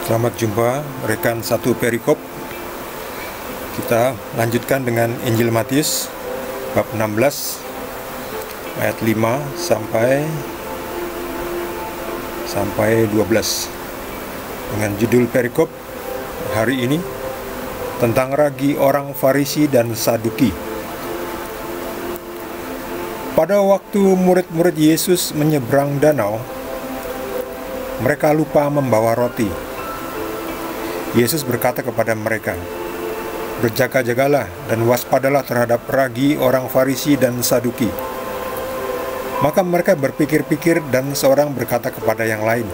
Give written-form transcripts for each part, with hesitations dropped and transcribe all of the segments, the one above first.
Selamat jumpa rekan satu perikop. Kita lanjutkan dengan Injil Matius bab 16 ayat 5 sampai 12 dengan judul perikop hari ini tentang ragi orang Farisi dan Saduki. Pada waktu murid-murid Yesus menyeberang danau, mereka lupa membawa roti. Yesus berkata kepada mereka, "Berjaga-jagalah dan waspadalah terhadap ragi orang Farisi dan Saduki." Maka mereka berpikir-pikir dan seorang berkata kepada yang lain,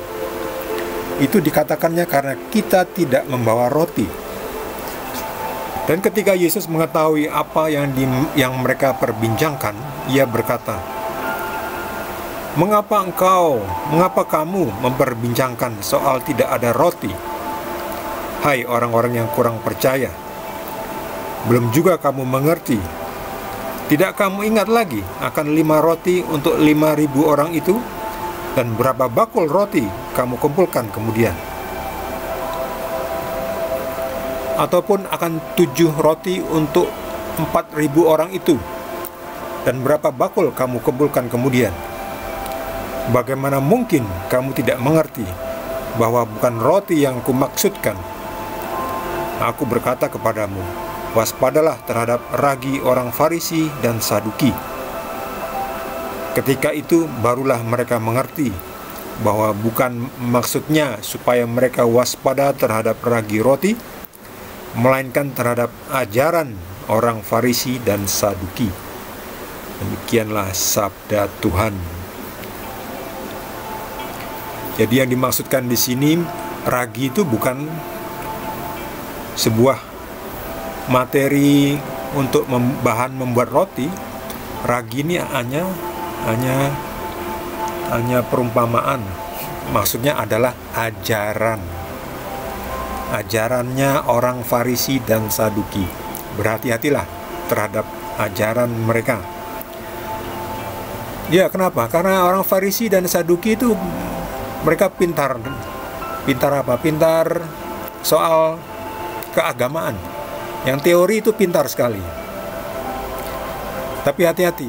"Itu dikatakannya karena kita tidak membawa roti." Dan ketika Yesus mengetahui apa yang mereka perbincangkan, Ia berkata, Mengapa kamu memperbincangkan soal tidak ada roti? Hai orang-orang yang kurang percaya, belum juga kamu mengerti? Tidak kamu ingat lagi akan 5 roti untuk 5.000 orang itu? Dan berapa bakul roti kamu kumpulkan kemudian? Ataupun akan 7 roti untuk 4.000 orang itu? Dan berapa bakul kamu kumpulkan kemudian? Bagaimana mungkin kamu tidak mengerti bahwa bukan roti yang kumaksudkan? Aku berkata kepadamu, waspadalah terhadap ragi orang Farisi dan Saduki. Ketika itu barulah mereka mengerti bahwa bukan maksudnya supaya mereka waspada terhadap ragi roti, melainkan terhadap ajaran orang Farisi dan Saduki. Demikianlah sabda Tuhan. Jadi yang dimaksudkan di sini, ragi itu bukan sebuah materi untuk bahan membuat roti. Ragi ini hanya perumpamaan. Maksudnya adalah ajarannya orang Farisi dan Saduki. Berhati-hatilah terhadap ajaran mereka. Ya, kenapa? Karena orang Farisi dan Saduki itu mereka pintar soal keagamaan. Yang teori itu pintar sekali. Tapi hati-hati.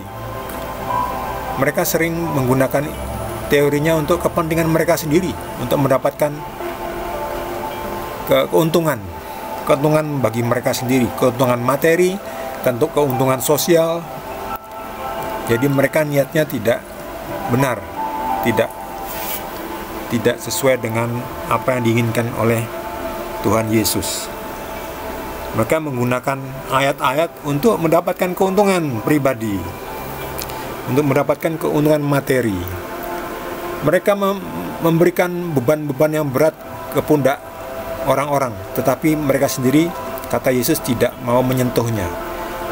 Mereka sering menggunakan teorinya untuk kepentingan mereka sendiri, untuk mendapatkan keuntungan bagi mereka sendiri, keuntungan materi, keuntungan sosial. Jadi mereka niatnya tidak benar, tidak sesuai dengan apa yang diinginkan oleh Tuhan Yesus. Mereka menggunakan ayat-ayat untuk mendapatkan keuntungan pribadi, untuk mendapatkan keuntungan materi. Mereka memberikan beban-beban yang berat ke pundak orang-orang, tetapi mereka sendiri, kata Yesus, tidak mau menyentuhnya,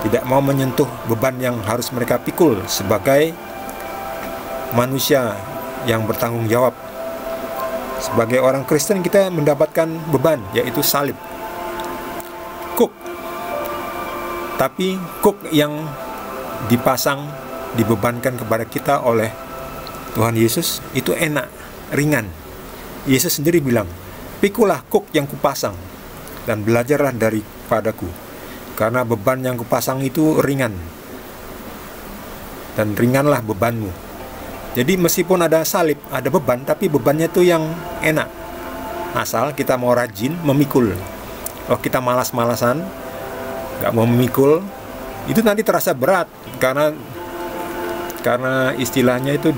tidak mau menyentuh beban yang harus mereka pikul sebagai manusia yang bertanggung jawab. Sebagai orang Kristen kita mendapatkan beban, yaitu salib, kuk. Tapi kuk yang dibebankan kepada kita oleh Tuhan Yesus itu enak, ringan. Yesus sendiri bilang, "Pikulah kuk yang kupasang dan belajarlah daripadaku, karena beban yang kupasang itu ringan, dan ringanlah bebanmu." Jadi meskipun ada salib, ada beban, tapi bebannya itu yang enak. Asal kita mau rajin memikul. Kalau kita malas-malasan, nggak mau memikul, itu nanti terasa berat, karena istilahnya itu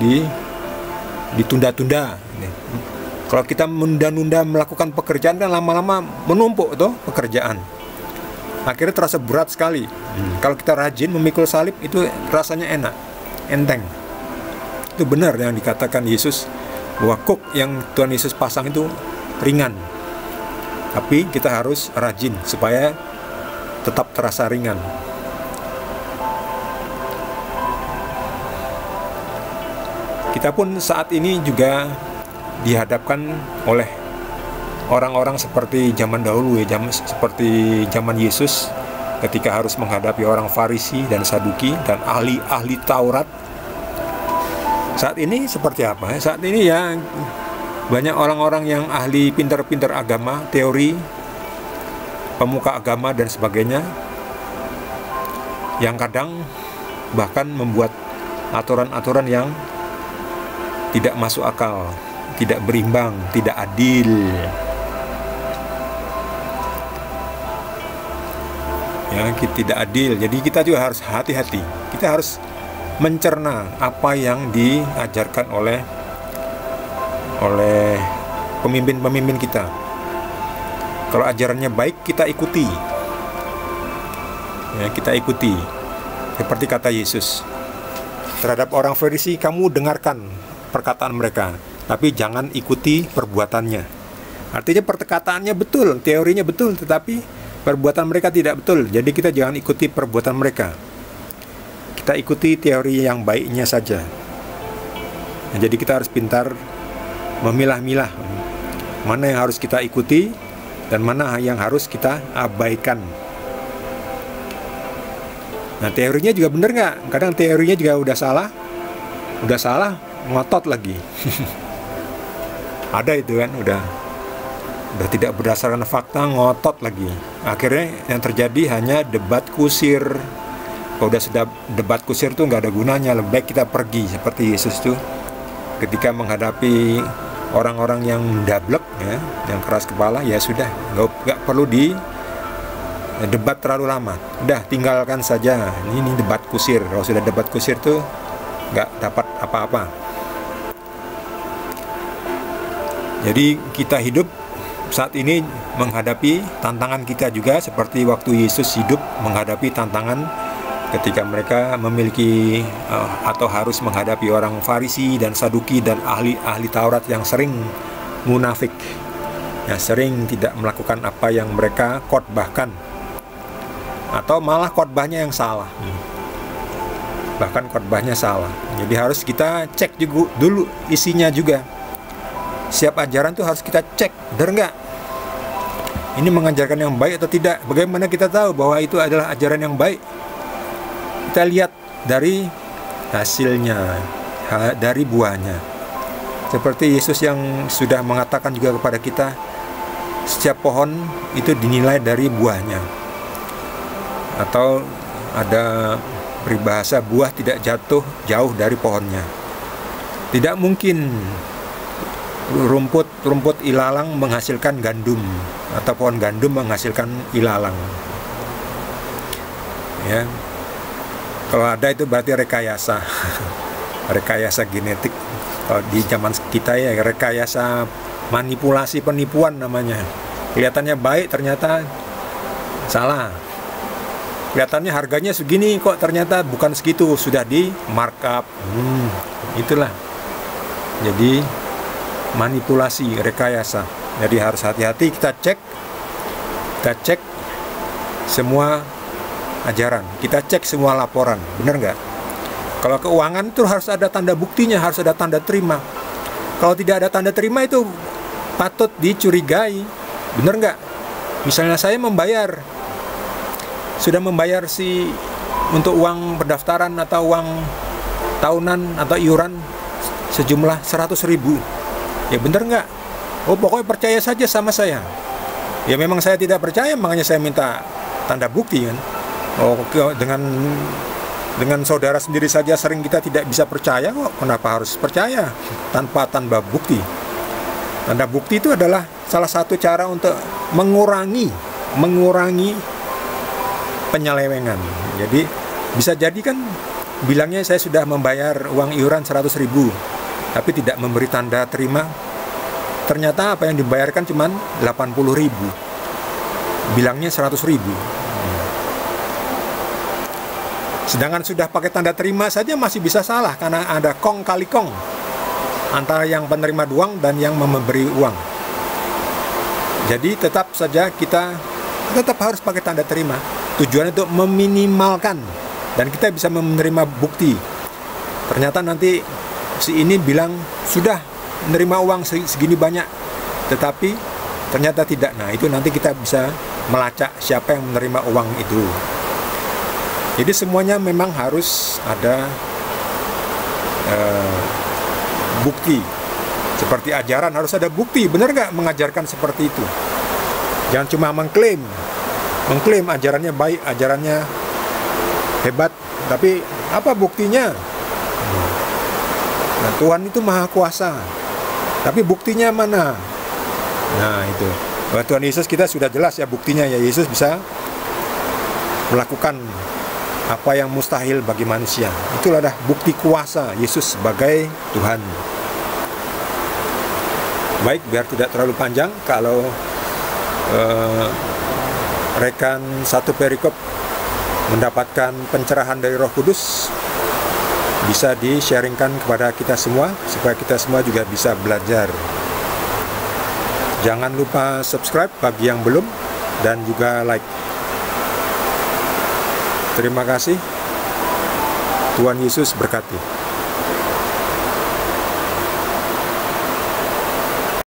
ditunda-tunda. Kalau kita menunda-nunda melakukan pekerjaan, kan lama-lama menumpuk tuh pekerjaan. Akhirnya terasa berat sekali. Kalau kita rajin memikul salib, itu rasanya enak, enteng. Itu benar yang dikatakan Yesus, bahwa kuk yang Tuhan Yesus pasang itu ringan. Tapi kita harus rajin supaya tetap terasa ringan. Kita pun saat ini juga dihadapkan oleh orang-orang seperti zaman dahulu, seperti zaman Yesus, ketika harus menghadapi orang Farisi dan Saduki dan ahli-ahli Taurat. Saat ini seperti apa? Saat ini ya Banyak orang-orang yang ahli pintar-pintar agama, teori, pemuka agama dan sebagainya, yang kadang bahkan membuat aturan-aturan yang tidak masuk akal, tidak berimbang, tidak adil. Ya, tidak adil. Jadi kita juga harus hati-hati. Kita harus mencerna apa yang diajarkan oleh pemimpin-pemimpin kita. Kalau ajarannya baik, kita ikuti. Ya, kita ikuti. Seperti kata Yesus terhadap orang Farisi, kamu dengarkan perkataan mereka, tapi jangan ikuti perbuatannya. Artinya perkataannya betul, teorinya betul, tetapi perbuatan mereka tidak betul. Jadi kita jangan ikuti perbuatan mereka. Kita ikuti teori yang baiknya saja. Nah, jadi kita harus pintar memilah-milah mana yang harus kita ikuti dan mana yang harus kita abaikan. Nah, teorinya juga benar nggak? Kadang teorinya juga udah salah, ngotot lagi. Ada itu kan, udah tidak berdasarkan fakta, ngotot lagi. Akhirnya yang terjadi hanya debat kusir. Kalau udah sudah debat kusir tuh nggak ada gunanya, lebih baik kita pergi. Seperti Yesus tuh ketika menghadapi orang-orang yang dablek, ya, yang keras kepala, ya sudah, nggak perlu di debat terlalu lama. Udah tinggalkan saja. Ini debat kusir. Kalau sudah debat kusir tuh nggak dapat apa-apa. Jadi kita hidup saat ini menghadapi tantangan kita juga seperti waktu Yesus hidup menghadapi tantangan ketika mereka memiliki atau harus menghadapi orang Farisi dan Saduki dan ahli Taurat yang sering munafik, ya, sering tidak melakukan apa yang mereka khotbahkan, atau malah khotbahnya yang salah, bahkan khotbahnya salah. Jadi harus kita cek juga dulu isinya juga. Setiap ajaran tuh harus kita cek, benar nggak? Ini mengajarkan yang baik atau tidak? Bagaimana kita tahu bahwa itu adalah ajaran yang baik? Kita lihat dari hasilnya, dari buahnya. Seperti Yesus yang sudah mengatakan juga kepada kita, setiap pohon itu dinilai dari buahnya. Atau ada peribahasa, buah tidak jatuh jauh dari pohonnya. Tidak mungkin rumput ilalang menghasilkan gandum, atau pohon gandum menghasilkan ilalang. Ya. Kalau ada itu berarti rekayasa. Rekayasa genetik. Kalau di zaman kita ya rekayasa manipulasi, penipuan namanya. Kelihatannya baik, ternyata salah. Kelihatannya harganya segini, kok ternyata bukan segitu, sudah di markup. Itulah. Jadi manipulasi, rekayasa. Jadi harus hati-hati, kita cek semua ajaran, kita cek semua laporan, benar nggak? Kalau keuangan itu harus ada tanda buktinya, harus ada tanda terima. Kalau tidak ada tanda terima itu patut dicurigai, benar nggak? Misalnya saya sudah membayar untuk uang pendaftaran atau uang tahunan atau iuran sejumlah 100.000, ya benar nggak? Oh, pokoknya percaya saja sama saya. Ya memang saya tidak percaya, makanya saya minta tanda bukti kan. Oh, dengan saudara sendiri saja sering kita tidak bisa percaya kok. Kenapa harus percaya tanpa tanda bukti? Tanda bukti itu adalah salah satu cara untuk mengurangi penyelewengan. Jadi bisa jadi kan bilangnya saya sudah membayar uang iuran 100.000, tapi tidak memberi tanda terima. Ternyata apa yang dibayarkan cuma 80.000. Bilangnya 100.000. Sedangkan sudah pakai tanda terima saja masih bisa salah karena ada kong kali kong antara yang penerima uang dan yang memberi uang. Jadi tetap saja kita tetap harus pakai tanda terima. Tujuannya untuk meminimalkan dan kita bisa menerima bukti. Ternyata nanti si ini bilang sudah menerima uang segini banyak, tetapi ternyata tidak. Nah, itu nanti kita bisa melacak siapa yang menerima uang itu. Jadi semuanya memang harus ada bukti Seperti ajaran harus ada bukti, benar nggak mengajarkan seperti itu? Jangan cuma mengklaim ajarannya baik, ajarannya hebat, tapi apa buktinya? Nah, Tuhan itu maha kuasa, tapi buktinya mana? Nah itu, Tuhan Yesus kita sudah jelas ya buktinya ya, Yesus bisa melakukan apa yang mustahil bagi manusia. Itulah dah bukti kuasa Yesus sebagai Tuhan. Baik, biar tidak terlalu panjang, kalau rekan satu perikop mendapatkan pencerahan dari Roh Kudus, bisa di-sharingkan kepada kita semua, supaya kita semua juga bisa belajar. Jangan lupa subscribe bagi yang belum, dan juga like. Terima kasih. Tuhan Yesus berkati.